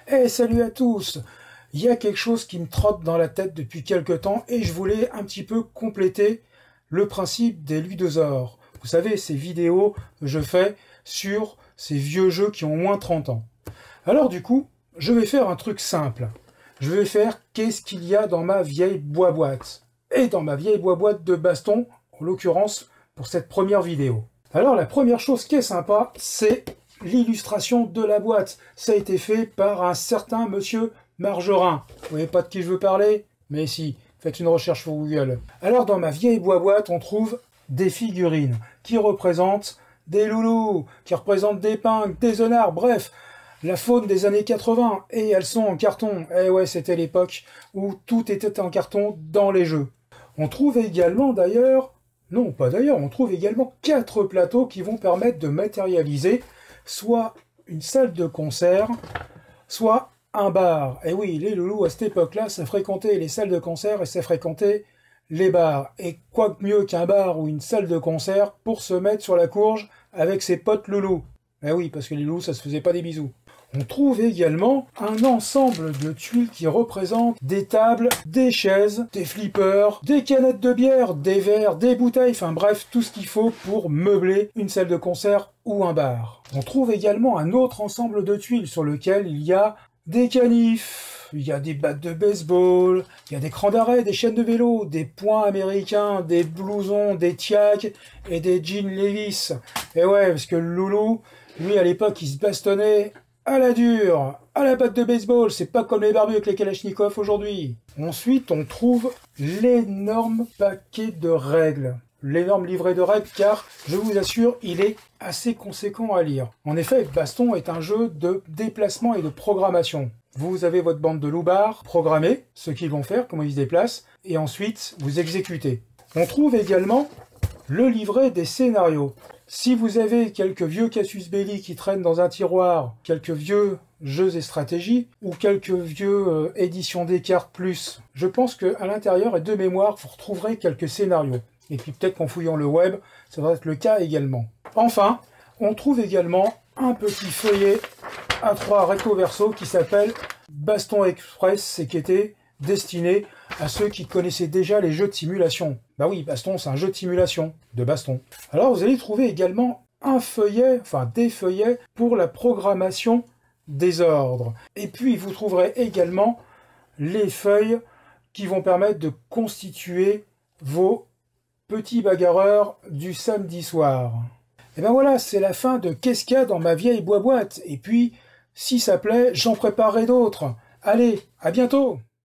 Eh, salut à tous! Il y a quelque chose qui me trotte dans la tête depuis quelque temps et je voulais un petit peu compléter le principe des ludosaures. Vous savez, ces vidéos que je fais sur ces vieux jeux qui ont moins 30 ans. Alors du coup, je vais faire un truc simple. Je vais faire qu'est-ce qu'il y a dans ma vieille boîte. Et dans ma vieille boîte de baston, en l'occurrence pour cette première vidéo. Alors la première chose qui est sympa, c'est l'illustration de la boîte. Ça a été fait par un certain monsieur Margerin. Vous voyez pas de qui je veux parler? Mais si, faites une recherche sur Google. Alors dans ma vieille boîte, on trouve des figurines qui représentent des loulous, qui représentent des pingues, des œnards, bref, la faune des années 80. Et elles sont en carton. Eh ouais, c'était l'époque où tout était en carton dans les jeux. On trouve également d'ailleurs, non pas d'ailleurs, on trouve également 4 plateaux qui vont permettre de matérialiser soit une salle de concert, soit un bar. Et oui, les loulous à cette époque-là, ça fréquentait les salles de concert et ça fréquentait les bars. Et quoi de mieux qu'un bar ou une salle de concert pour se mettre sur la courge avec ses potes loulous. Eh oui, parce que les loulous, ça se faisait pas des bisous. On trouve également un ensemble de tuiles qui représentent des tables, des chaises, des flippers, des canettes de bière, des verres, des bouteilles, enfin bref, tout ce qu'il faut pour meubler une salle de concert ou un bar. On trouve également un autre ensemble de tuiles sur lequel il y a des canifs, il y a des battes de baseball, il y a des crans d'arrêt, des chaînes de vélo, des poings américains, des blousons, des tiags et des jeans Levi's. Et ouais, parce que le loulou, lui à l'époque, il se bastonnait à la dure, à la batte de baseball, c'est pas comme les barbus avec les kalachnikovs aujourd'hui. Ensuite, on trouve l'énorme paquet de règles. L'énorme livret de règles, car, je vous assure, il est assez conséquent à lire. En effet, Baston est un jeu de déplacement et de programmation. Vous avez votre bande de loupards, programmez ce qu'ils vont faire, comment ils se déplacent, et ensuite, vous exécutez. On trouve également le livret des scénarios. Si vous avez quelques vieux Casus Belli qui traînent dans un tiroir, quelques vieux jeux et stratégies, ou quelques vieux éditions des cartes plus, je pense qu'à l'intérieur et de mémoire, vous retrouverez quelques scénarios. Et puis peut-être qu'en fouillant le web, ça va être le cas également. Enfin, on trouve également un petit feuillet A3 recto verso qui s'appelle Baston Express et qui était destiné à ceux qui connaissaient déjà les jeux de simulation. Bah oui, Baston, c'est un jeu de simulation, de baston. Alors vous allez trouver également un feuillet, enfin des feuillets pour la programmation des ordres. Et puis vous trouverez également les feuilles qui vont permettre de constituer vos petits bagarreurs du samedi soir. Et ben voilà, c'est la fin de Qu'est-ce qu'il y a dans ma vieille boîte. Et puis, si ça plaît, j'en préparerai d'autres. Allez, à bientôt!